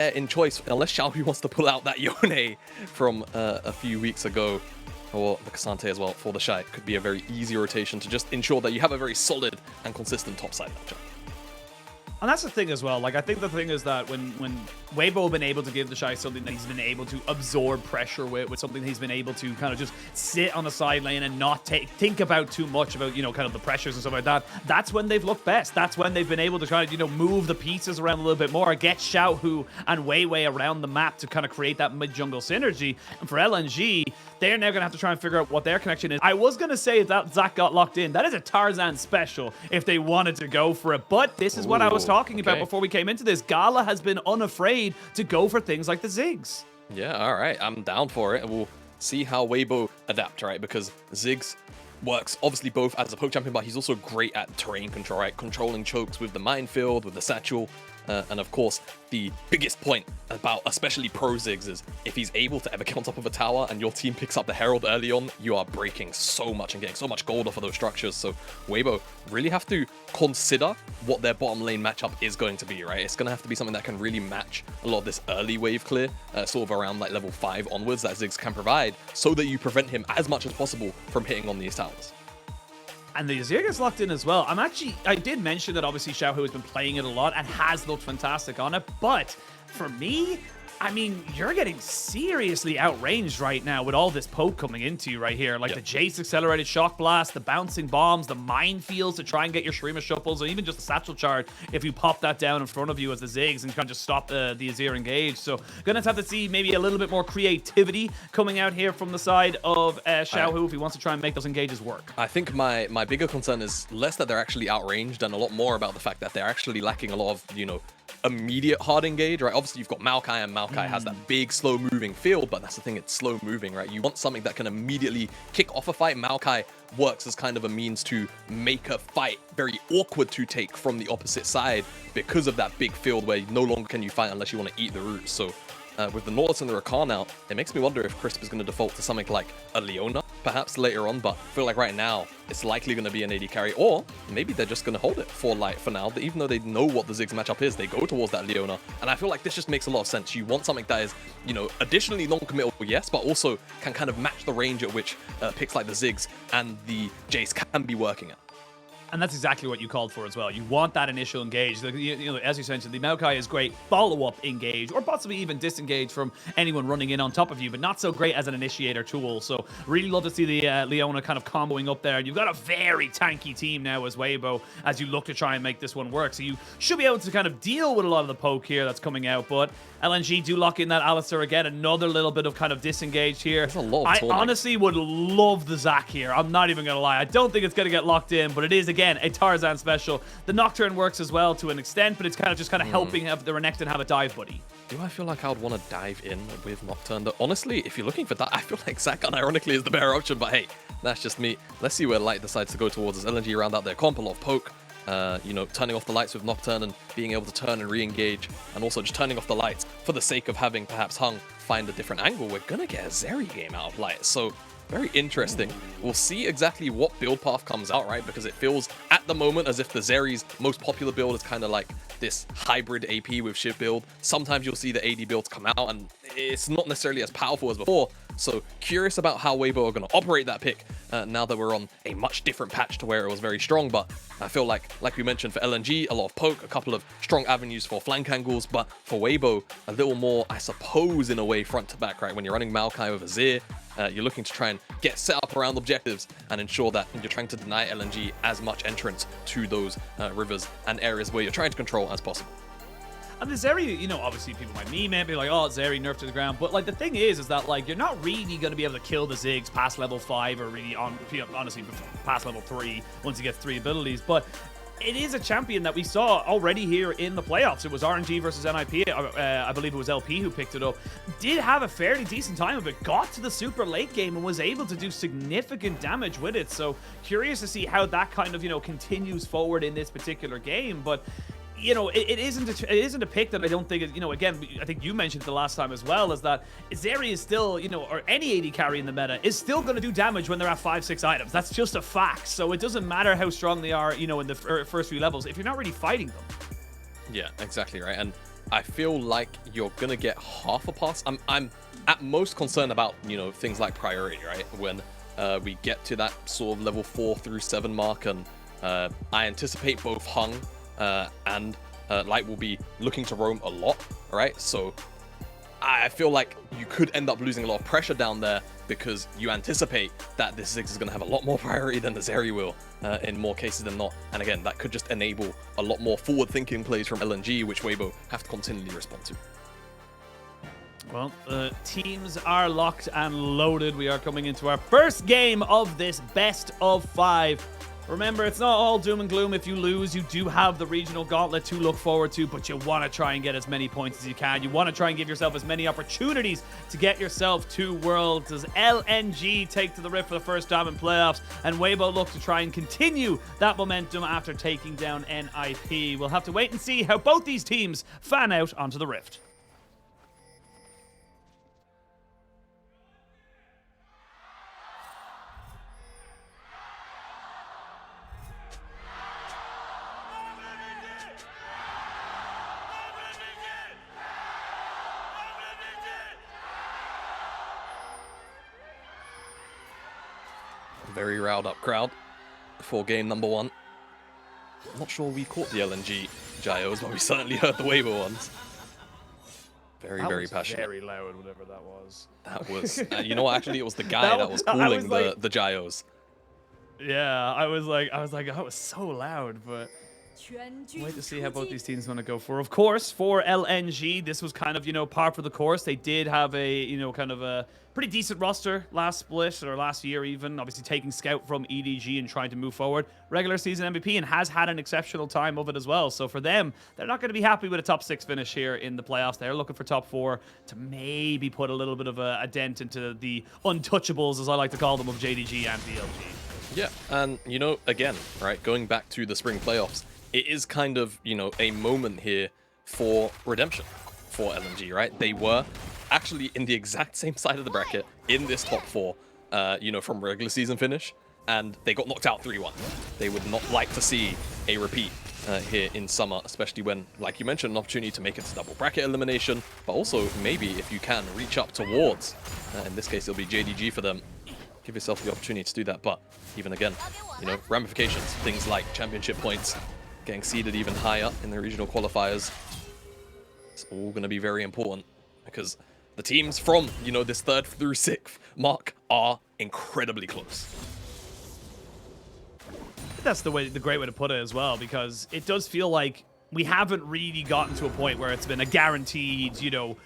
in choice, unless Xiaohu wants to pull out that Yone from a few weeks ago, or the Ksante as well for TheShy. Could be a very easy rotation to just ensure that you have a very solid and consistent top side matchup. And that's the thing as well. Like, I think the thing is that when Weibo have been able to give TheShy something that he's been able to absorb pressure with something he's been able to kind of just sit on the side lane and not think about too much about, you know, kind of the pressures and stuff like that, that's when they've looked best. That's when they've been able to kind of, you know, move the pieces around a little bit more, get Xiaohu and Weiwei around the map to kind of create that mid-jungle synergy. And for LNG, they're now going to have to try and figure out what their connection is. I was going to say if that Zach got locked in, that is a Tarzan special if they wanted to go for it. But this is what I was talking about before we came into this. Gala has been unafraid to go for things like the Ziggs. Yeah, all right. I'm down for it. We'll see how Weibo adapt, right? Because Ziggs works obviously both as a poke champion, but he's also great at terrain control, right? Controlling chokes with the minefield, with the satchel. And of course, the biggest point about especially pro Ziggs is if he's able to ever get on top of a tower and your team picks up the Herald early on, you are breaking so much and getting so much gold off of those structures. So Weibo really have to consider what their bottom lane matchup is going to be, right? It's going to have to be something that can really match a lot of this early wave clear, sort of around like level 5 onwards that Ziggs can provide, so that you prevent him as much as possible from hitting on these towers. And the Azir gets locked in as well. I did mention that obviously Xiaohu has been playing it a lot and has looked fantastic on it. But for me, I mean, you're getting seriously outranged right now with all this poke coming into you right here. Like the Jayce accelerated shock blast, the bouncing bombs, the minefields to try and get your Shurima shuffles, or even just the satchel chart if you pop that down in front of you as the Ziggs and kind of just stop the Azir engage. So gonna have to see maybe a little bit more creativity coming out here from the side of Xiaohu if he wants to try and make those engages work. I think my bigger concern is less that they're actually outranged and a lot more about the fact that they're actually lacking a lot of, you know, immediate hard engage, right? Obviously, you've got Maokai, and Maokai has that big, slow-moving field, but that's the thing, it's slow-moving, right? You want something that can immediately kick off a fight. Maokai works as kind of a means to make a fight very awkward to take from the opposite side because of that big field where no longer can you fight unless you want to eat the roots. So with the Nautilus and the Rakan out, it makes me wonder if Crisp is going to default to something like a Leona, perhaps later on, but I feel like right now, it's likely going to be an AD carry, or maybe they're just going to hold it for now. Even though they know what the Ziggs matchup is, they go towards that Leona, and I feel like this just makes a lot of sense. You want something that is, you know, additionally non-committal, yes, but also can kind of match the range at which picks like the Ziggs and the Jayce can be working at. And that's exactly what you called for as well. You want that initial engage. You know, as you mentioned, the Maokai is great follow-up engage, or possibly even disengage from anyone running in on top of you, but not so great as an initiator tool. So really love to see the Leona kind of comboing up there. You've got a very tanky team now as Weibo as you look to try and make this one work. So you should be able to kind of deal with a lot of the poke here that's coming out, but LNG do lock in that Alistar again. Another little bit of kind of disengaged here. I honestly would love the Zac here. I'm not even going to lie. I don't think it's going to get locked in, but it is, again, a Tarzan special. The Nocturne works as well to an extent, but it's kind of just helping have the Renekton have a dive buddy. Do I feel like I would want to dive in with Nocturne? Though, honestly, if you're looking for that, I feel like Zac unironically is the better option, but hey, that's just me. Let's see where Light decides to go towards as LNG round out their comp, a lot of poke. You know, turning off the lights with Nocturne and being able to turn and re-engage, and also just turning off the lights for the sake of having perhaps Hung find a different angle. We're gonna get a Zeri game out of Light, so very interesting. We'll see exactly what build path comes out, right? Because it feels at the moment as if the Zeri's most popular build is kind of like this hybrid AP with Shiv build. Sometimes you'll see the AD builds come out and it's not necessarily as powerful as before. So curious about how Weibo are going to operate that pick now that we're on a much different patch to where it was very strong. But I feel like we mentioned, for LNG, a lot of poke, a couple of strong avenues for flank angles. But for Weibo, a little more, I suppose, in a way, front to back, right? When you're running Maokai with Azir, you're looking to try and get set up around objectives and ensure that you're trying to deny LNG as much entrance to those rivers and areas where you're trying to control as possible. And the Zeri, you know, obviously people might meme it, be like, oh, Zeri nerfed to the ground. But, like, the thing is that, like, you're not really going to be able to kill the Ziggs past level 5 or really, honestly, past level 3 once you get 3 abilities. But it is a champion that we saw already here in the playoffs. It was RNG versus NIP. I believe it was LP who picked it up. Did have a fairly decent time of it. Got to the super late game and was able to do significant damage with it. So curious to see how that kind of, you know, continues forward in this particular game. But you know, it isn't a pick that I don't think, you know, again, I think you mentioned the last time as well, is that Zeri is still, you know, or any AD carry in the meta is still going to do damage when they're at 5-6 items. That's just a fact. So it doesn't matter how strong they are, you know, in the first few levels if you're not really fighting them. Yeah, exactly right. And I feel like you're gonna get half a pass. I'm at most concerned about, you know, things like priority, right? When we get to that sort of level 4 through 7 mark, and I anticipate both Hung and Light will be looking to roam a lot, right? So I feel like you could end up losing a lot of pressure down there because you anticipate that this Ziggs is going to have a lot more priority than the Zeri will in more cases than not. And again, that could just enable a lot more forward-thinking plays from LNG, which Weibo have to continually respond to. Well, teams are locked and loaded. We are coming into our first game of this best of 5. Remember, it's not all doom and gloom. If you lose, you do have the regional gauntlet to look forward to, but you want to try and get as many points as you can. You want to try and give yourself as many opportunities to get yourself to Worlds. As LNG take to the Rift for the first time in playoffs, and Weibo look to try and continue that momentum after taking down NIP. We'll have to wait and see how both these teams fan out onto the Rift. Very riled up crowd for game number 1. I'm not sure we caught the LNG Gyos, but we certainly heard the Weibo ones. Very passionate. Very loud, whatever that was. That was, you know what, actually it was the guy that was calling the Gyos. Yeah, I was like, oh, it was so loud, but wait to see how both these teams want to go for. Of course, for LNG, this was kind of, you know, par for the course. They did have a, you know, kind of a pretty decent roster last split, or last year even. Obviously taking Scout from EDG and trying to move forward. Regular season MVP, and has had an exceptional time of it as well. So for them, they're not going to be happy with a top 6 finish here in the playoffs. They're looking for top 4 to maybe put a little bit of a dent into the untouchables, as I like to call them, of JDG and VLG. Yeah, and, you know, again, right, going back to the spring playoffs, it is kind of, you know, a moment here for redemption for LNG, right? They were actually in the exact same side of the bracket in this top 4, you know, from regular season finish, and they got knocked out 3-1. They would not like to see a repeat here in summer, especially when, like you mentioned, an opportunity to make it to double bracket elimination, but also maybe if you can reach up towards, in this case it'll be JDG for them, give yourself the opportunity to do that. But even again, you know, ramifications, things like championship points, getting seeded even higher in the regional qualifiers, it's all going to be very important, because the teams from, you know, this 3rd through 6th mark are incredibly close. That's the great way to put it as well, because it does feel like we haven't really gotten to a point where it's been a guaranteed, you know,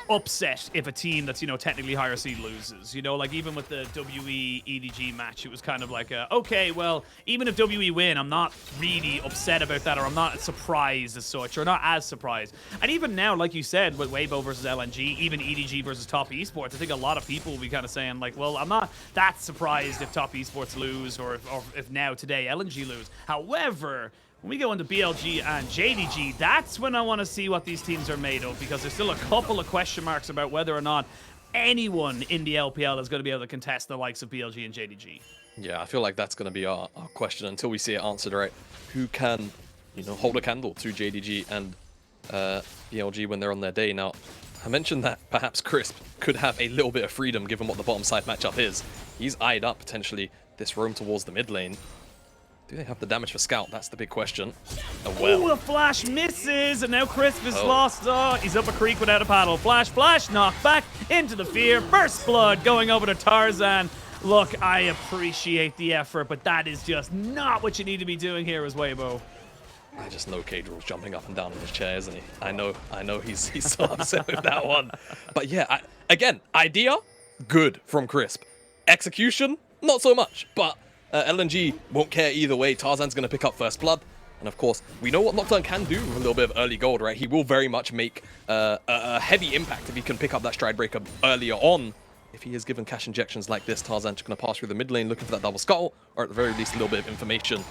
upset if a team that's, you know, technically higher seed loses. You know, like even with the WE EDG match, it was kind of like, okay, well, even if WE win, I'm not really upset about that, or I'm not surprised as such, or not as surprised. And even now, like you said, with Weibo versus LNG, even EDG versus Top Esports, I think a lot of people will be kind of saying, like, well, I'm not that surprised if Top Esports lose, or if now today LNG lose. However, when we go into BLG and JDG, that's when I want to see what these teams are made of, because there's still a couple of question marks about whether or not anyone in the LPL is going to be able to contest the likes of BLG and JDG. Yeah, I feel like that's going to be our question until we see it answered, right? Who can, you know, hold a candle to JDG and BLG when they're on their day? Now, I mentioned that perhaps Crisp could have a little bit of freedom given what the bottom side matchup is. He's eyed up potentially this roam towards the mid lane. Do they have the damage for Scout? That's the big question. Oh, well. Ooh, the flash misses, and now Crisp is lost. Oh, he's up a creek without a paddle. Flash, knocked back into the fear. First blood going over to Tarzan. Look, I appreciate the effort, but that is just not what you need to be doing here as Weibo. I just know Cadrill's jumping up and down in his chair, isn't he? I know he's so upset with that one. But yeah, again, idea, good from Crisp. Execution, not so much, but LNG won't care either way. Tarzan's going to pick up first blood. And of course, we know what Nocturne can do with a little bit of early gold, right? He will very much make a heavy impact if he can pick up that stride breaker earlier on. If he is given cash injections like this, Tarzan's going to pass through the mid lane looking for that double scuttle, or at the very least a little bit of information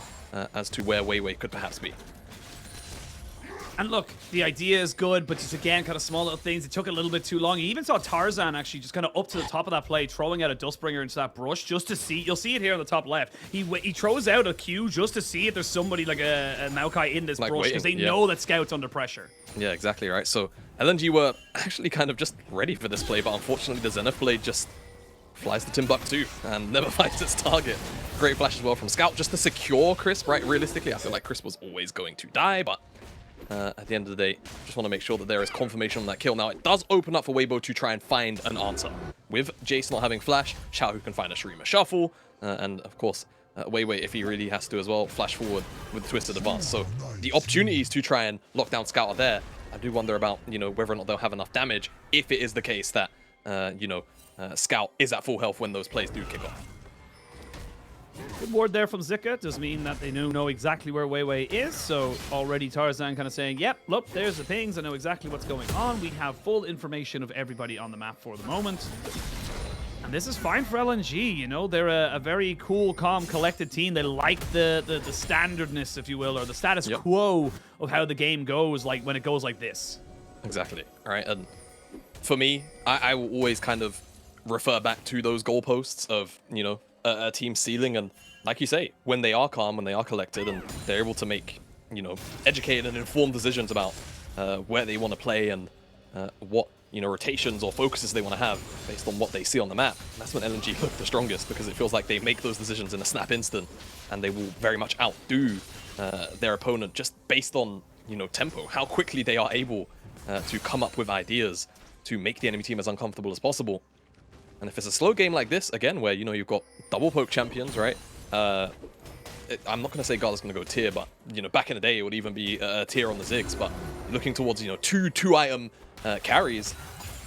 as to where weiwei could perhaps be. And look, the idea is good, but just again, kind of small little things. It took a little bit too long. You even saw Tarzan actually just kind of up to the top of that play, throwing out a Dustbringer into that brush just to see. You'll see it here on the top left. He throws out a Q just to see if there's somebody like a Maokai in this brush, because they know that Scout's under pressure. Yeah, exactly right. So LNG were actually kind of just ready for this play, but unfortunately the Zenith blade just flies to Timbuktu and never finds its target. Great flash as well from Scout just to secure Crisp, right? Realistically, I feel like Crisp was always going to die, but at the end of the day, just want to make sure that there is confirmation on that kill. Now, it does open up for Weibo to try and find an answer. With Jayce not having flash, Xiaohu can find a Shurima Shuffle, and of course, weiwei, if he really has to as well, flash forward with Twisted Advance. So the opportunities to try and lock down Scout are there. I do wonder about, whether or not they'll have enough damage if it is the case that, Scout is at full health when those plays do kick off. Good ward there from Zika. Does mean that they know exactly where weiwei is. So already Tarzan kind of saying, yep, look, there's the pings. I know exactly what's going on. We have full information of everybody on the map for the moment. And this is fine for LNG, They're a very cool, calm, collected team. They like the standardness, if you will, or the status quo of how the game goes, like when it goes like this. Exactly. All right. And for me, I will always kind of refer back to those goalposts of, a team ceiling. And like you say, when they are calm, when they are collected, and they're able to make, educated and informed decisions about where they want to play and what, rotations or focuses they want to have based on what they see on the map. That's when LNG look the strongest, because it feels like they make those decisions in a snap instant, and they will very much outdo their opponent just based on, tempo, how quickly they are able to come up with ideas to make the enemy team as uncomfortable as possible. And if it's a slow game like this, again, where, you've got double poke champions, right? I'm not going to say Gala's going to go tier, but, back in the day, it would even be a tier on the Ziggs. But looking towards, two-item carries,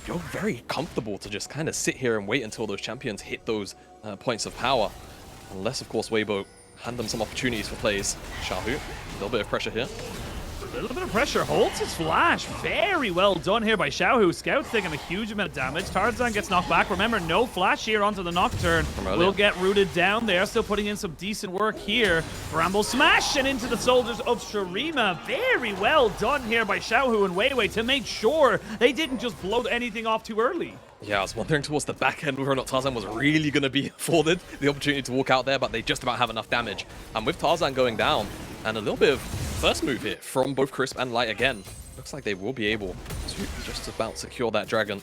you're very comfortable to just kind of sit here and wait until those champions hit those points of power. Unless, of course, Weibo hand them some opportunities for plays. Xiaohu, a little bit of pressure here. A little bit of pressure, holds his flash. Very well done here by Xiaohu. Scout's taking a huge amount of damage. Tarzan gets knocked back. Remember, no flash here onto the Nocturne. Will get rooted down there. Still putting in some decent work here. Bramble smash and into the soldiers of Shurima. Very well done here by Xiaohu and weiwei to make sure they didn't just blow anything off too early. Yeah, I was wondering towards the back end whether or not Tarzan was really going to be afforded the opportunity to walk out there, but they just about have enough damage. And with Tarzan going down, and a little bit of first move here from both Crisp and Light again, looks like they will be able to just about secure that dragon.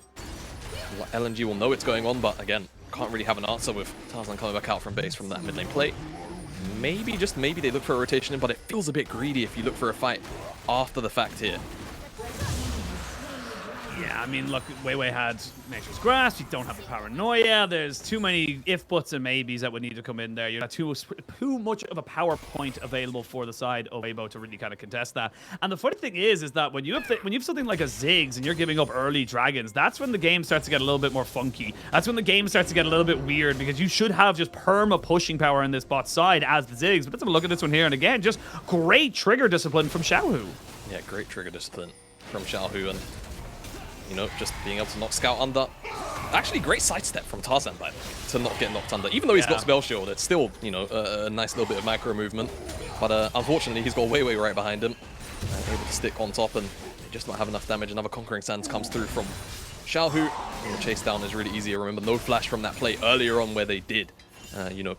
LNG will know what's going on, but again, can't really have an answer with Tarzan coming back out from base from that mid lane plate. Maybe, just maybe, they look for a rotation in, but it feels a bit greedy if you look for a fight after the fact here. Yeah, I mean, look, weiwei had Nature's Grasp. You don't have the Paranoia. There's too many if, buts, and maybes that would need to come in there. You have too much of a power point available for the side of Weibo to really kind of contest that. And the funny thing is that when you have something like a Ziggs and you're giving up early dragons, that's when the game starts to get a little bit more funky. That's when the game starts to get a little bit weird, because you should have just perma pushing power on this bot side as the Ziggs. But let's have a look at this one here. And again, just great trigger discipline from Xiaohu. Yeah, great trigger discipline from Xiaohu, and just being able to knock Scout under. Actually, great sidestep from Tarzan, by the way, to not get knocked under. Even though he's got Spell Shield, it's still, a nice little bit of micro movement. But unfortunately, he's got weiwei right behind him, and able to stick on top, and they just not have enough damage. Another Conquering Sands comes through from Xiaohu. And the chase down is really easy. Remember, no flash from that play earlier on where they did,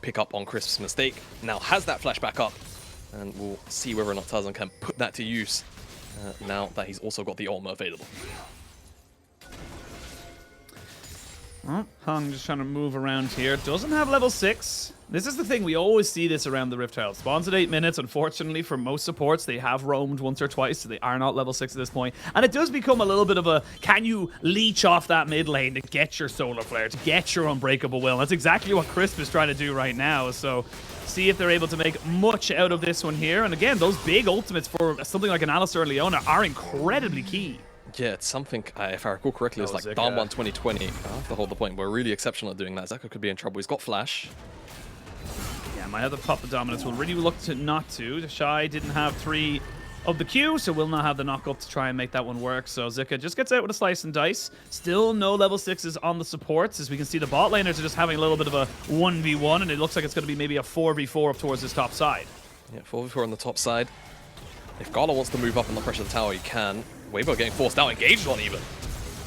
pick up on Crisp's mistake. Now has that flash back up, and we'll see whether or not Tarzan can put that to use now that he's also got the ultimate available. Hung just trying to move around here. Doesn't have level 6. This is the thing. We always see this around the Rift Tile. Spawns at 8 minutes. Unfortunately, for most supports, they have roamed once or twice, so they are not level 6 at this point. And it does become a little bit of a, can you leech off that mid lane to get your Solar Flare, to get your Unbreakable Will? And that's exactly what Crisp is trying to do right now. So see if they're able to make much out of this one here. And again, those big ultimates for something like an Alistar and Leona are incredibly key. Yeah, it's something, if I recall correctly, it's like Down 1 2020. I have to hold the point. We're really exceptional at doing that. Zika could be in trouble. He's got flash. Yeah, might have to pop the dominance. We'll really look to not to. TheShy didn't have 3 of the Q, so will not have the knock up to try and make that one work. So Zika just gets out with a slice and dice. Still no level 6s on the supports, as we can see the bot laners are just having a little bit of a 1v1, and it looks like it's going to be maybe a 4v4 up towards this top side. Yeah, 4v4 on the top side. If Gala wants to move up and not pressure the tower, he can. Weibo getting forced out, engaged on even.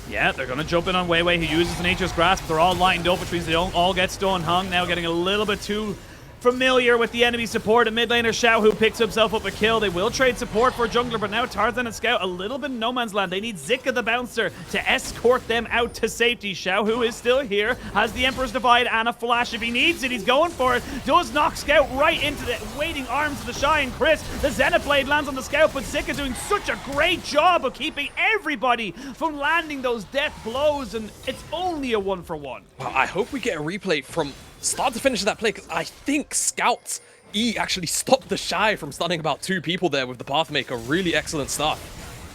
Yeah, they're going to jump in on Weiwei, who uses Nature's Grasp. They're all lined up, which means they don't all get stone hung. Now getting a little bit too familiar with the enemy support. A mid laner, Xiaohu, picks himself up a kill. They will trade support for jungler, but now Tarzan and Scout a little bit in no man's land. They need Zika the Bouncer to escort them out to safety. Xiaohu is still here, has the Emperor's Divide and a flash if he needs it. He's going for it. Does knock Scout right into the waiting arms of TheShy and Chris. The Xenoblade lands on the Scout, but Zika doing such a great job of keeping everybody from landing those death blows, and it's only a 1-for-1. Wow, I hope we get a replay from start to finish of that play, because I think Scout's E actually stopped TheShy from stunning about 2 people there with the Pathmaker. Really excellent stuff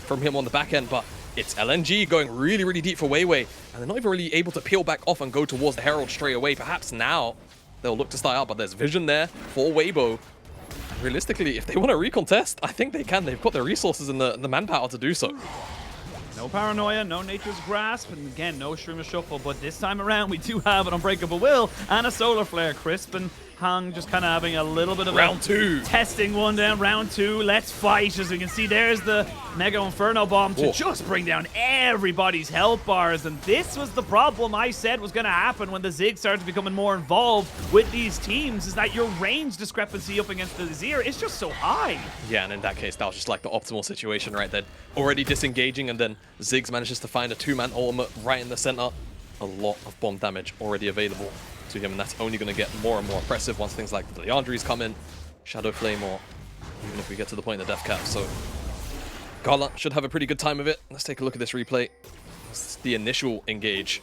from him on the back end, but it's LNG going really, really deep for weiwei, and they're not even really able to peel back off and go towards the Herald straight away. Perhaps now they'll look to start out, but there's vision there for Weibo. And realistically, if they want to recontest, I think they can. They've got the resources and the manpower to do so. No Paranoia, no Nature's Grasp, and again, no Shroom of Shuffle, but this time around we do have an Unbreakable Will and a Solar Flare. Crisp and Hung just kind of having a little bit of round 2. Testing one down, round 2. Let's fight. As we can see, there's the Mega Inferno Bomb to just bring down everybody's health bars, and this was the problem I said was going to happen when the Ziggs started becoming more involved with these teams, is that your range discrepancy up against the Azir is just so high. Yeah, and in that case, that was just like the optimal situation right there. Already disengaging, and then Ziggs manages to find a 2-man ultimate right in the center. A lot of bomb damage already available to him, and that's only going to get more and more impressive once things like the Leandries come in, Shadow Flame, or even if we get to the point of the Death Cap. So Gala should have a pretty good time of it. Let's take a look at this replay. This is the initial engage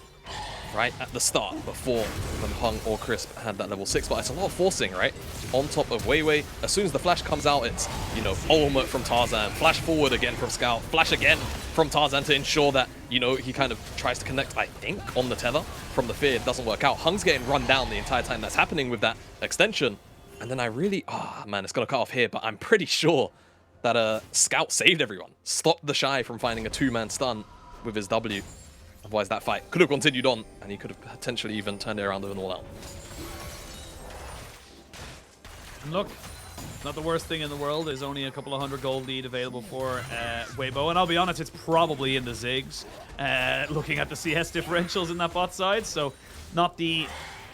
right at the start before when Hung or Crisp had that level 6, but it's a lot of forcing, right? On top of weiwei. As soon as the flash comes out, it's, you know, ultimate from Tarzan, flash forward again from Scout, flash again from Tarzan to ensure that, you know, he kind of tries to connect, I think, on the tether from the fear. It doesn't work out. Hung's getting run down the entire time that's happening with that extension. And then I really, man, it's going to cut off here, but I'm pretty sure that Scout saved everyone. Stopped TheShy from finding a 2-man stun with his W. Otherwise, that fight could have continued on, and he could have potentially even turned it around with an all-out. And look, not the worst thing in the world. There's only a couple of 100 gold lead available for Weibo, and I'll be honest, it's probably in the Ziggs. Looking at the CS differentials in that bot side, so not the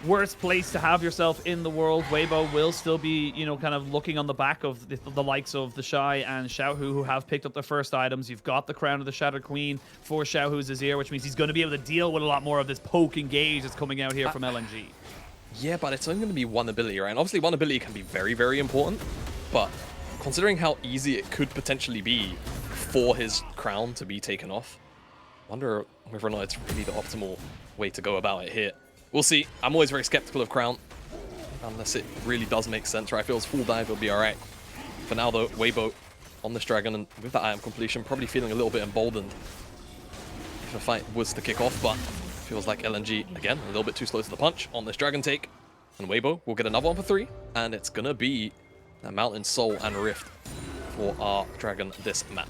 worst place to have yourself in the world. Weibo will still be, you know, kind of looking on the back of the likes of TheShy and Xiaohu, who have picked up their first items. You've got the Crown of the Shattered Queen for Xiaohu's Azir, which means he's going to be able to deal with a lot more of this poke engage that's coming out here from LNG. Yeah, but it's only going to be one ability, right? And obviously one ability can be very, very important, but considering how easy it could potentially be for his crown to be taken off, I wonder whether or not it's really the optimal way to go about it here. We'll see. I'm always very skeptical of Crown, unless it really does make sense, right? I feel his full dive will be alright. For now, though, Weibo on this dragon, and with that item completion, probably feeling a little bit emboldened if the fight was to kick off, but feels like LNG, again, a little bit too slow to the punch on this dragon take. And Weibo will get another one for 3, and it's going to be that Mountain Soul and Rift for our dragon this map.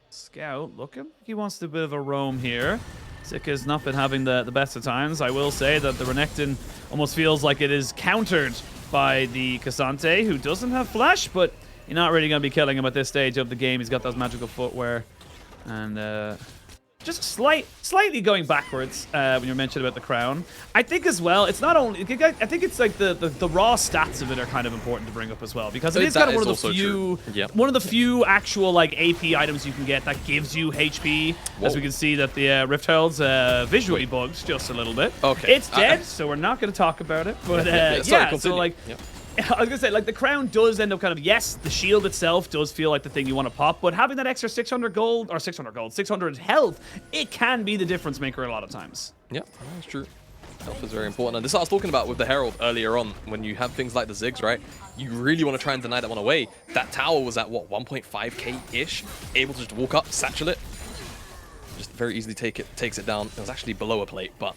Scout looking like he wants to do a bit of a roam here. Zika's not been having the best of times. I will say that the Renekton almost feels like it is countered by the Ksante, who doesn't have flash, but you're not really going to be killing him at this stage of the game. He's got those magical footwear, and just slightly going backwards when you're mentioning about the crown. I think as well, it's not only, I think it's like the raw stats of it are kind of important to bring up as well, because it is kind of one of the few actual like AP items you can get that gives you HP. Whoa. As we can see that the Rift Herald's visually bugs just a little bit. Okay. It's dead, so we're not going to talk about it. But so like. Yep. I was going to say, like, the crown does end up kind of, yes, the shield itself does feel like the thing you want to pop, but having that extra 600 health, it can be the difference maker a lot of times. Yeah, that's true. Health is very important. And this is what I was talking about with the Herald earlier on. When you have things like the Ziggs, right? You really want to try and deny that one away. That tower was at, what, 1.5k-ish? Able to just walk up, satchel it. Just very easily takes it down. It was actually below a plate, but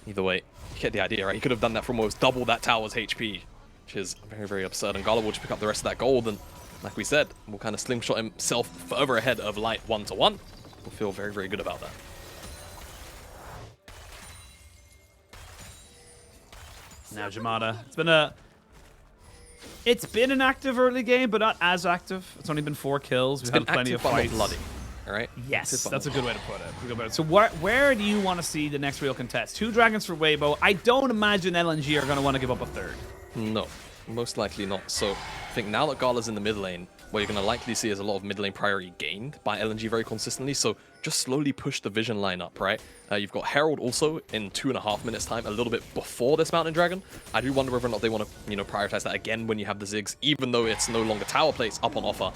either way, you get the idea, right? He could have done that for almost double that tower's HP. Which is very, very absurd. And Gala will just pick up the rest of that gold, and like we said, will kind of slingshot himself further ahead of Light 1-1. We'll feel very, very good about that. Now Jamada. It's been a It's been an active early game, but not as active. It's only been 4 kills. We've had plenty of fights. Bloody, all right? Yes, that's a good way to put it. So where do you want to see the next real contest? 2 dragons for Weibo. I don't imagine LNG are going to want to give up a 3rd. No, most likely not. So I think now that Gala's in the mid lane, what you're going to likely see is a lot of mid lane priority gained by LNG very consistently. So just slowly push the vision line up, right? You've got Herald also in 2.5 minutes time, a little bit before this Mountain Dragon. I do wonder whether or not they want to, prioritize that again when you have the Ziggs, even though it's no longer tower plates up on offer.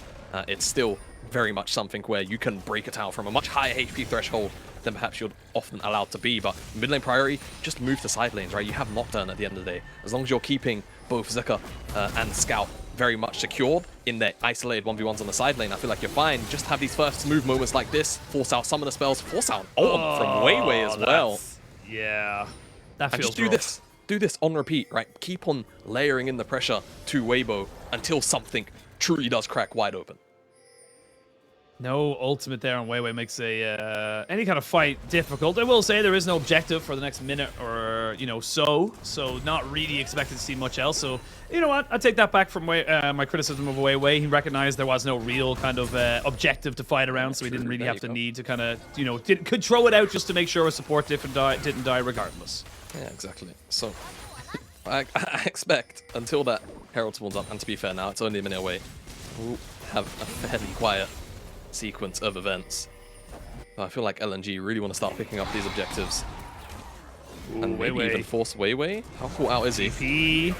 It's still very much something where you can break a tower from a much higher HP threshold than perhaps you're often allowed to be. But mid lane priority, just move to side lanes, right? You have Nocturne at the end of the day. As long as you're keeping both Zika and Scout very much secured in their isolated 1v1s on the side lane, I feel like you're fine. Just have these first move moments like this, force out some of the spells, force out Orb from weiwei as well. Yeah, that feels just do this on repeat, right? Keep on layering in the pressure to Weibo until something truly does crack wide open. No ultimate there on weiwei makes any kind of fight difficult. I will say there is no objective for the next minute or so not really expected to see much else. So you know what, I take that back from my criticism of weiwei. He recognized there was no real kind of objective to fight around, so he didn't really have to need to kind of could throw it out just to make sure his support didn't die regardless. Yeah, exactly. So I expect until that Herald spawns up, and to be fair now, it's only a minute away, we'll have a fairly quiet sequence of events. I feel like LNG really want to start picking up these objectives. Ooh, and maybe even force weiwei. How cool out is he?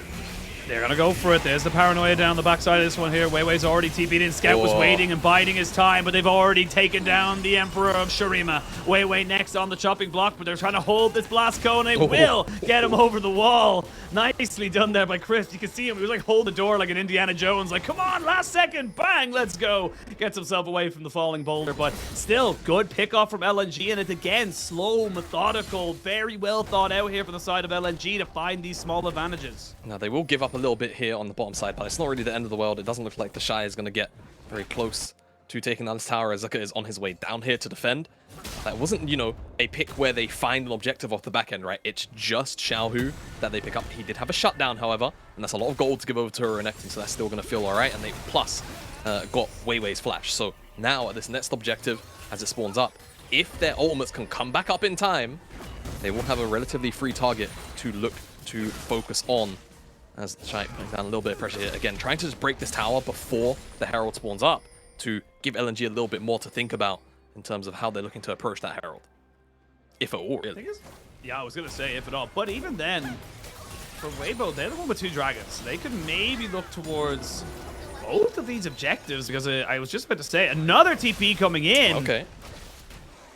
They're going to go for it. There's the paranoia down the backside of this one here. weiwei's already TP'd in. Scout was waiting and biding his time, but they've already taken down the Emperor of Shurima. weiwei next on the chopping block, but they're trying to hold this blast cone. They will get him over the wall. Nicely done there by Chris. You can see him. He was like hold the door like an Indiana Jones. Like, come on, last second. Bang, let's go. Gets himself away from the falling boulder, but still good pickoff from LNG. And it's again slow, methodical, very well thought out here from the side of LNG to find these small advantages. Now, they will give up a little bit here on the bottom side, but it's not really the end of the world. It doesn't look like TheShy is going to get very close to taking down this tower, as Zika is on his way down here to defend. That wasn't, a pick where they find an objective off the back end, right? It's just Xiaohu that they pick up. He did have a shutdown, however, and that's a lot of gold to give over to Renekton, so that's still going to feel all right. And they plus got weiwei's flash. So now at this next objective, as it spawns up, if their ultimates can come back up in time, they will have a relatively free target to look to focus on. As TheShy putting down a little bit of pressure here. Again, trying to just break this tower before the Herald spawns up to give LNG a little bit more to think about in terms of how they're looking to approach that Herald. If at all, really. Yeah, I was going to say if at all. But even then, for Weibo, they're the one with 2 dragons. They could maybe look towards both of these objectives, because I was just about to say, another TP coming in. Okay.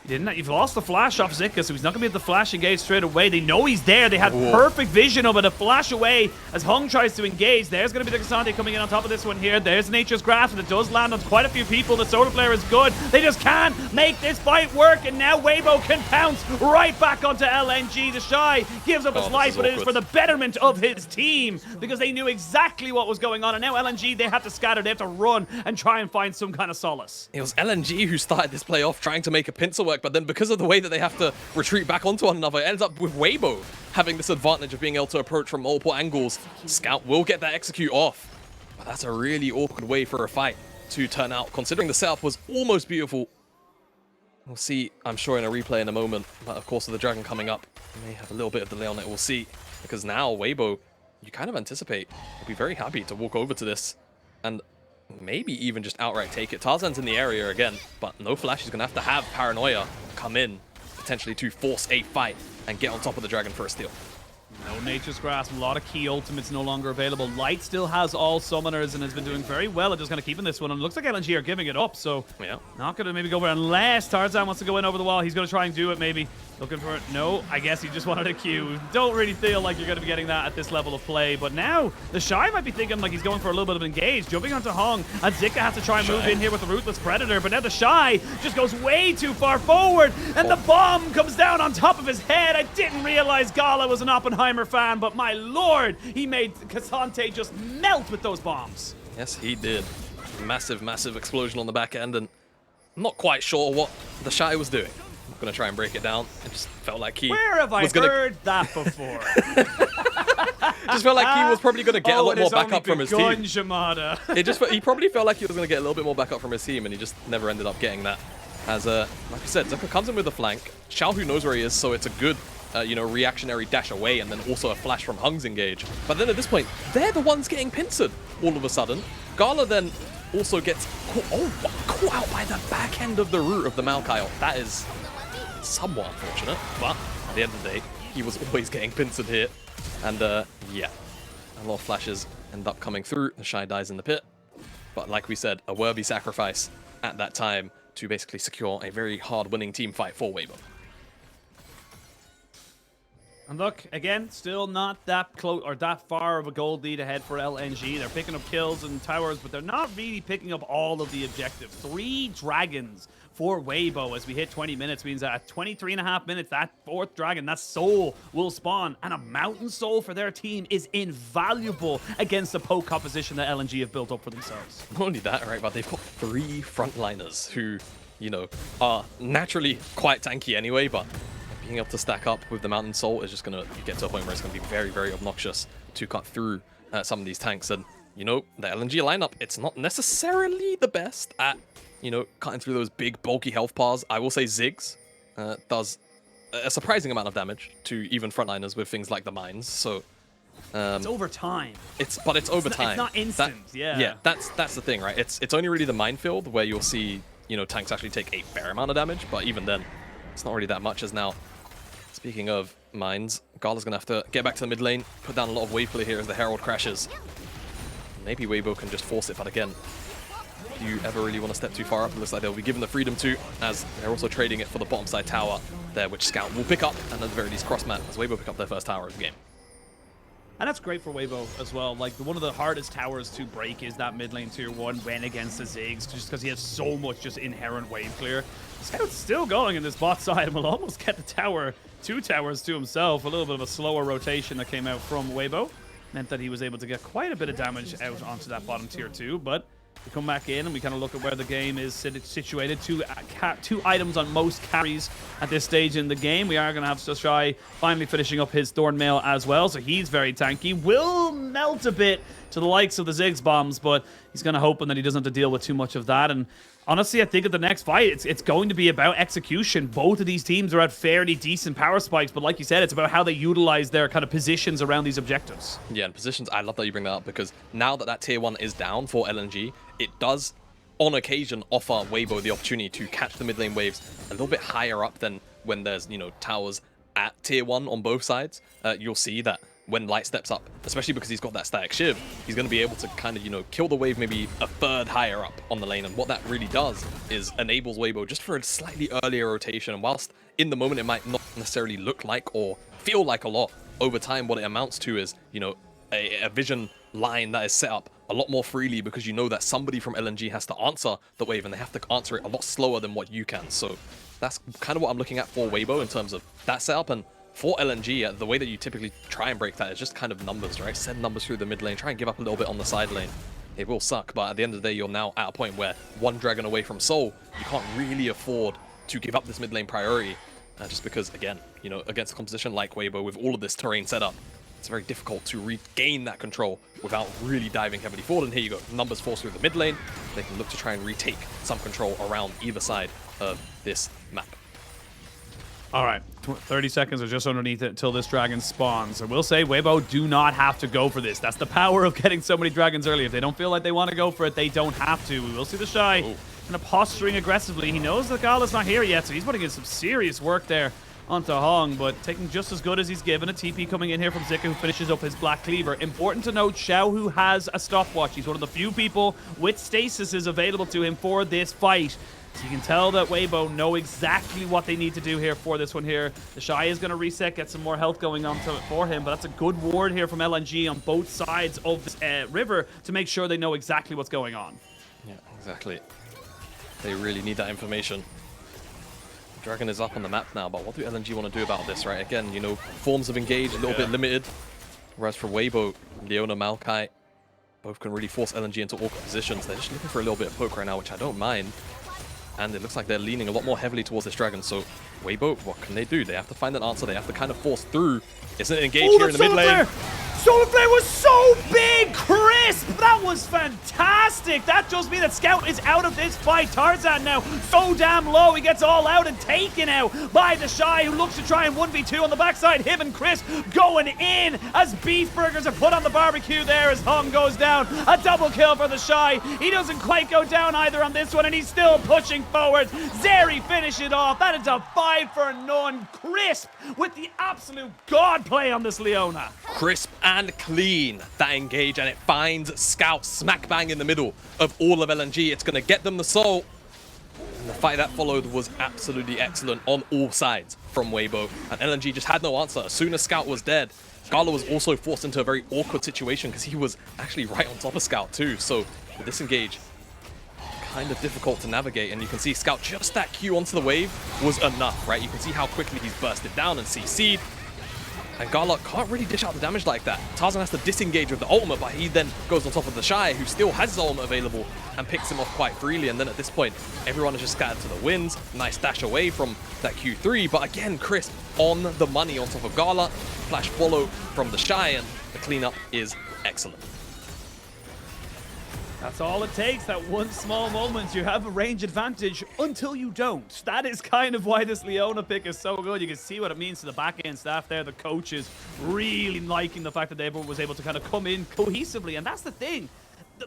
You've lost the flash off Zika, so he's not going to be able to flash engage straight away. They know he's there. They had perfect vision of it to flash away as Hung tries to engage. There's going to be the Ksante coming in on top of this one here. There's Nature's Grasp, and it does land on quite a few people. The solar flare is good. They just can't make this fight work, and now Weibo can pounce right back onto LNG. TheShy gives up his life, but it is for the betterment of his team, because they knew exactly what was going on, and now LNG, they have to scatter. They have to run and try and find some kind of solace. It was LNG who started this play off trying to make a pincer work, but then because of the way that they have to retreat back onto one another, it ends up with Weibo having this advantage of being able to approach from multiple angles. Scout will get that execute off, but that's a really awkward way for a fight to turn out, considering the setup was almost beautiful. We'll see, I'm sure, in a replay in a moment, but of course with the dragon coming up, we may have a little bit of delay on it, we'll see, because now Weibo, you kind of anticipate, will be very happy to walk over to this and maybe even just outright take it. Tarzan's in the area again, but no flash. He's going to have Paranoia come in, potentially to force a fight and get on top of the dragon for a steal. No Nature's Grasp, a lot of key ultimates no longer available. Light still has all summoners and has been doing very well at just kind of keeping this one. And it looks like LNG are giving it up, so yeah, not going to maybe go over unless Tarzan wants to go in over the wall. He's going to try and do it maybe. Looking for it. No, I guess he just wanted a Q. Don't really feel like you're going to be getting that at this level of play. But now, TheShy might be thinking like he's going for a little bit of engage. Jumping onto Hung, and Zika has to try and move in here with the Ruthless Predator. But now TheShy just goes way too far forward, and the bomb comes down on top of his head. I didn't realize Gala was an Oppenheimer fan, but my lord, he made Ksante just melt with those bombs. Yes, he did. Massive, massive explosion on the back end, and I'm not quite sure what TheShy was doing. I'm going to try and break it down. It just felt like he Where have I heard that before? Just felt like he was probably going to get a lot more backup from his team. Jamada. He probably felt like he was going to get a little bit more backup from his team, and he just never ended up getting that. As, like I said, Zika comes in with a flank. Xiaohu knows where he is, so it's a good, reactionary dash away, and then also a flash from Hung's engage. But then at this point, they're the ones getting pincered all of a sudden. Gala then also gets caught out by the back end of the root of the Maokai. That is somewhat unfortunate, but at the end of the day, he was always getting pincered here. And yeah, a lot of flashes end up coming through. TheShy dies in the pit. But like we said, a worthy sacrifice at that time to basically secure a very hard winning team fight for Weibo. And look, again, still not that close or that far of a gold lead ahead for LNG. They're picking up kills and towers, but they're not really picking up all of the objectives. 3 dragons for Weibo as we hit 20 minutes means that at 23.5 minutes, that 4th dragon, that soul, will spawn. And a mountain soul for their team is invaluable against the poke composition that LNG have built up for themselves. Not only that, right, but they've got 3 frontliners who, are naturally quite tanky anyway, but being able to stack up with the Mountain Soul is just going to get to a point where it's going to be very, very obnoxious to cut through some of these tanks. And, the LNG lineup, it's not necessarily the best at, cutting through those big, bulky health bars. I will say Ziggs does a surprising amount of damage to even frontliners with things like the mines. So it's over time. It's over time. It's not instant, yeah. Yeah, that's the thing, right? It's only really the minefield where you'll see, tanks actually take a fair amount of damage, but even then, it's not really that much. As now, speaking of mines, Gala's going to have to get back to the mid lane, put down a lot of wave play here as the Herald crashes. Maybe Weibo can just force it, but again, do you ever really want to step too far up? It looks like they'll be given the freedom to, as they're also trading it for the bottom side tower there, which Scout will pick up, and at the very least cross map as Weibo pick up their first tower of the game. And that's great for Weibo as well. Like, one of the hardest towers to break is that mid lane tier 1 when against the Ziggs, just because he has so much just inherent wave clear. Scout's still going in this bot side and will almost get the tower, 2 towers to himself. A little bit of a slower rotation that came out from Weibo meant that he was able to get quite a bit of damage out onto that bottom tier 2, but we come back in and we kind of look at where the game is situated. 2 items on most carries at this stage in the game. We are going to have TheShy finally finishing up his Thornmail as well, so he's very tanky. Will melt a bit to the likes of the Ziggs bombs, but he's kind of hoping that he doesn't have to deal with too much of that. And honestly, I think at the next fight, it's going to be about execution. Both of these teams are at fairly decent power spikes, but like you said, it's about how they utilize their kind of positions around these objectives. Yeah, and positions, I love that you bring that up, because now that tier 1 is down for LNG, it does, on occasion, offer Weibo the opportunity to catch the mid lane waves a little bit higher up than when there's, towers at tier 1 on both sides. You'll see that when Light steps up, especially because he's got that static shiv, he's going to be able to kind of, kill the wave maybe a third higher up on the lane. And what that really does is enables Weibo just for a slightly earlier rotation. And whilst in the moment it might not necessarily look like or feel like a lot, over time what it amounts to is, a vision line that is set up a lot more freely, because you know that somebody from LNG has to answer the wave and they have to answer it a lot slower than what you can. So that's kind of what I'm looking at for Weibo in terms of that setup. And for LNG, the way that you typically try and break that is just kind of numbers, right? Send numbers through the mid lane, try and give up a little bit on the side lane. It will suck, but at the end of the day, you're now at a point where 1 dragon away from Soul, you can't really afford to give up this mid lane priority, just because, again, against a composition like Weibo with all of this terrain set up, it's very difficult to regain that control without really diving heavily forward. And here you go, numbers force through the mid lane. They can look to try and retake some control around either side of this map. All right, 30 seconds are just underneath it until this dragon spawns. I will say, Weibo do not have to go for this. That's the power of getting so many dragons early. If they don't feel like they want to go for it, they don't have to. We will see TheShy kind of posturing aggressively. He knows that Gala's not here yet, so he's putting in some serious work there onto Hong, but taking just as good as he's given. A TP coming in here from Zika, who finishes up his Black Cleaver. Important to note, Xiaohu has a stopwatch. He's one of the few people with stasis available to him for this fight. So you can tell that Weibo know exactly what they need to do here for this one here. TheShy is going to reset, get some more health going on to it for him, but that's a good ward here from LNG on both sides of this river to make sure they know exactly what's going on. Yeah, exactly. They really need that information. Dragon is up on the map now, but what do LNG want to do about this, right? Again, forms of engage a little bit limited. Whereas for Weibo, Leona, Maokai, both can really force LNG into awkward positions. They're just looking for a little bit of poke right now, which I don't mind. And it looks like they're leaning a lot more heavily towards this dragon. So Weibo, what can they do? They have to find an answer. They have to kind of force through. Isn't it engaged here in the mid lane? Solar Flare was so big, crisp. That was fantastic. That just means that Scout is out of this fight. Tarzan now so damn low. He gets all out and taken out by TheShy, who looks to try and 1v2 on the backside. Him and Chris going in as beef burgers are put on the barbecue there as Hung goes down. A double kill for TheShy. He doesn't quite go down either on this one, and he's still pushing forward. Zeri finish it off. That is a 5 for none. Crisp with the absolute god play on this Leona. Crisp and clean, that engage, and it finds Scout smack bang in the middle of all of LNG. It's going to get them the soul. And the fight that followed was absolutely excellent on all sides from Weibo. And LNG just had no answer. As soon as Scout was dead, Gala was also forced into a very awkward situation because he was actually right on top of Scout too. So the disengage, kind of difficult to navigate, and you can see Scout, just that Q onto the wave was enough, right? You can see how quickly he's bursted down and CC'd. And Gala can't really dish out the damage like that. Tarzan has to disengage with the ultimate, but he then goes on top of TheShy, who still has his ultimate available, and picks him off quite freely. And then at this point, everyone is just scattered to the winds. Nice dash away from that Q3, but again, Crisp on the money on top of Gala. Flash follow from TheShy, and the cleanup is excellent. That's all it takes, that one small moment. You have a range advantage until you don't. That is kind of why this Leona pick is so good. You can see what it means to the back-end staff there. The coaches really liking the fact that everyone was able to kind of come in cohesively, and that's the thing.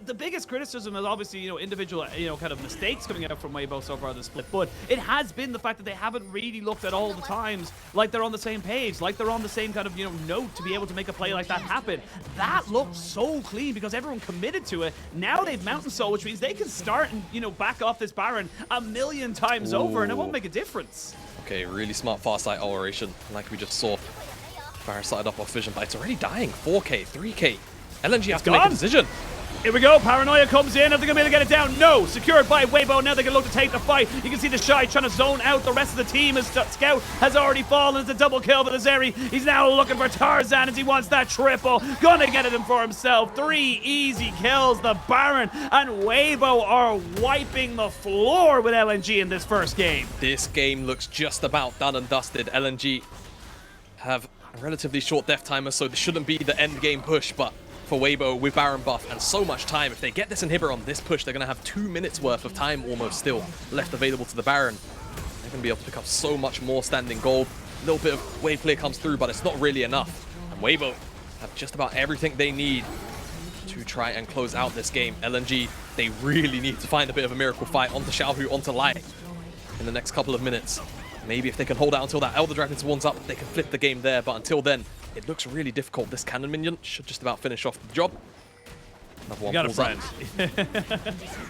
The biggest criticism is obviously, individual, kind of mistakes coming out from Weibo so far this split, but it has been the fact that they haven't really looked at all the times like they're on the same page, like they're on the same kind of, note to be able to make a play like that happen. That looked so clean because everyone committed to it. Now they've Mountain Soul, which means they can start and, back off this Baron a million times over, and it won't make a difference. Okay, really smart far side operation, like we just saw. Baron started up off vision, but it's already dying. 4K, 3K. LNG has to make a decision. Here we go, Paranoia comes in. Are they going to be able to get it down? No, secured by Weibo. Now they can look to take the fight. You can see TheShy trying to zone out the rest of the team as Scout has already fallen. It's a double kill for the Zeri. He's now looking for Tarzan as he wants that triple. Gonna get it in for himself. 3 easy kills. The Baron and Weibo are wiping the floor with LNG in this first game. This game looks just about done and dusted. LNG have a relatively short death timer, so this shouldn't be the end game push, but for Weibo with Baron buff and so much time, if they get this inhibitor on this push, they're going to have 2 minutes worth of time almost still left available to the Baron. They're going to be able to pick up so much more standing gold. A little bit of wave clear comes through, but it's not really enough. And Weibo have just about everything they need to try and close out this game. LNG, they really need to find a bit of a miracle fight onto Xiaohu, onto Light in the next couple of minutes. Maybe if they can hold out until that Elder Dragon's one's up, they can flip the game there, but until then, it looks really difficult. This cannon minion should just about finish off the job. Another one got a friend.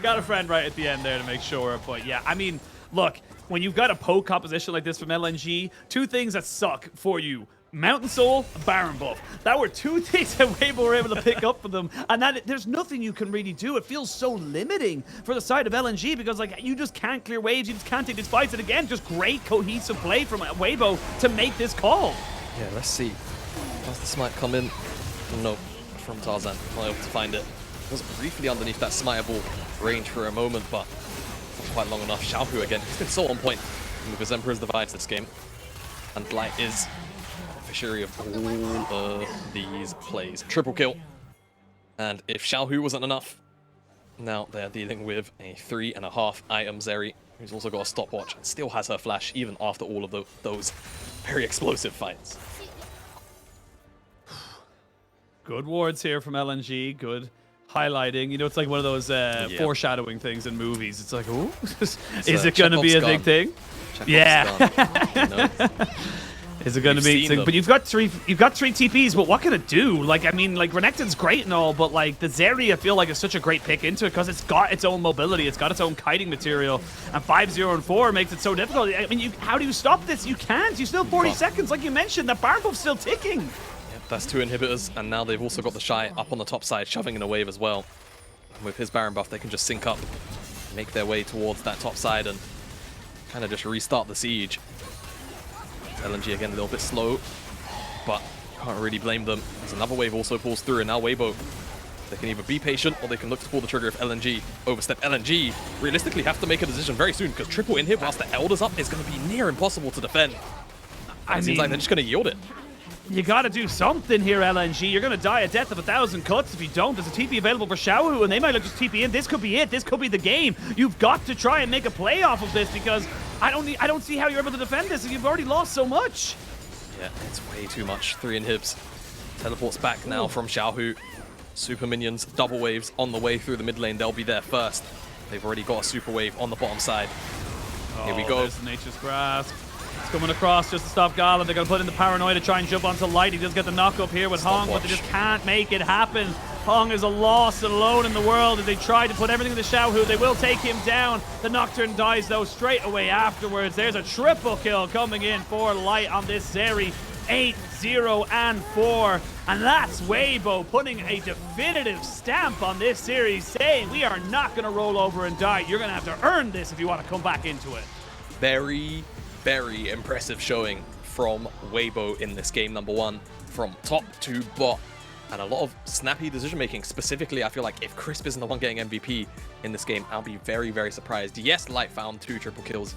Got a friend right at the end there to make sure. But yeah, I mean, look, when you've got a poke composition like this from LNG, 2 things that suck for you. Mountain Soul, Baron buff. That were 2 things that Weibo were able to pick up for them, and that there's nothing you can really do. It feels so limiting for the side of LNG because you just can't clear waves, you just can't take these fights, and again, just great cohesive play from Weibo to make this call. Yeah, let's see. Does the smite come in? No, from Tarzan. Not able to find it. It was briefly underneath that smiteable range for a moment, but not quite long enough. Xiaohu again. He's been so on point with his Emperor's Divides this game. And Light is beneficiary of all of these plays. Triple kill. And if Xiaohu wasn't enough, now they're dealing with a 3.5 item Zeri, who's also got a stopwatch and still has her flash even after all of those very explosive fights. Good wards here from LNG. Good highlighting. It's like one of those foreshadowing things in movies. It's like, ooh, is it going to be a big thing? Yeah. Is it going to be? But you've got three TPs. But what can it do? I mean, Renekton's great and all, but the Zeri I feel like is such a great pick into it because it's got its own mobility, it's got its own kiting material, and 5-0 and 4 makes it so difficult. I mean, how do you stop this? You can't. You still have 40 seconds, like you mentioned. The Baron buff's still ticking. That's 2 inhibitors, and now they've also got TheShy up on the top side, shoving in a wave as well. And with his Baron buff, they can just sync up, make their way towards that top side, and kind of just restart the siege. LNG again a little bit slow, but can't really blame them. As another wave also pulls through, and now Weibo, they can either be patient or they can look to pull the trigger if LNG overstep. LNG realistically have to make a decision very soon because triple inhib whilst the Elder's up is going to be near impossible to defend. It seems like they're just going to yield it. You got to do something here, LNG. You're going to die a death of 1,000 cuts if you don't. There's a TP available for Xiaohu, and they might just TP in. This could be it. This could be the game. You've got to try and make a play off of this because I don't see how you're able to defend this, and you've already lost so much. Yeah, it's way too much. 3 inhibs. Teleports back now from Xiaohu. Super minions, double waves on the way through the mid lane. They'll be there first. They've already got a super wave on the bottom side. Here we go. There's the Nature's Grasp. It's coming across just to stop Gala. They're going to put in the Paranoia to try and jump onto Light. He does get the knock up here with Hong, but they just can't make it happen. Hong is a loss alone in the world as they try to put everything into Xiaohu. They will take him down. The Nocturne dies, though, straight away afterwards. There's a triple kill coming in for Light on this Zeri. 8-0-4. And that's Weibo putting a definitive stamp on this series, saying we are not going to roll over and die. You're going to have to earn this if you want to come back into it. Very, very impressive showing from Weibo in this game, number 1, from top to bot. And a lot of snappy decision-making. Specifically, I feel like if Crisp isn't the one getting MVP in this game, I'll be very, very surprised. Yes, Light found 2 triple kills